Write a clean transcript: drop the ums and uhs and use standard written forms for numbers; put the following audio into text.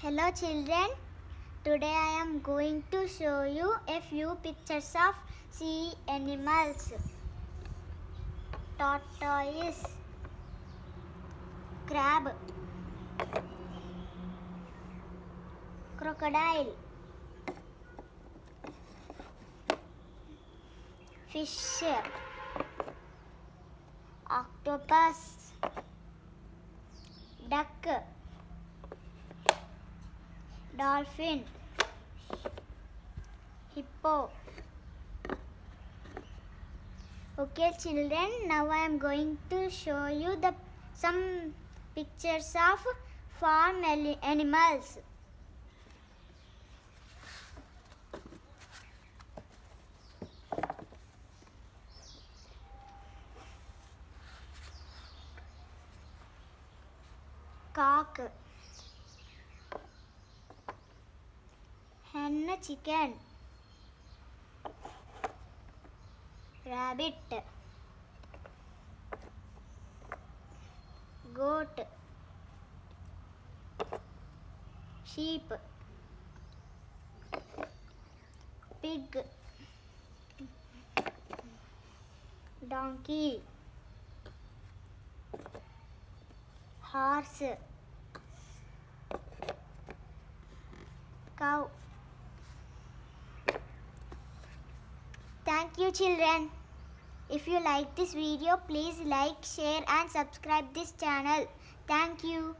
Hello children, today I am going to show you a few pictures of sea animals. Tortoise, crab, crocodile, fish, octopus, duck, dolphin, hippo. Okay children, now I am going to show you some pictures of farm animals. Cock, hen chicken, rabbit, goat, sheep, pig, donkey, horse, cow. Thank you children. If you like this video, please like, share and subscribe this channel. Thank you.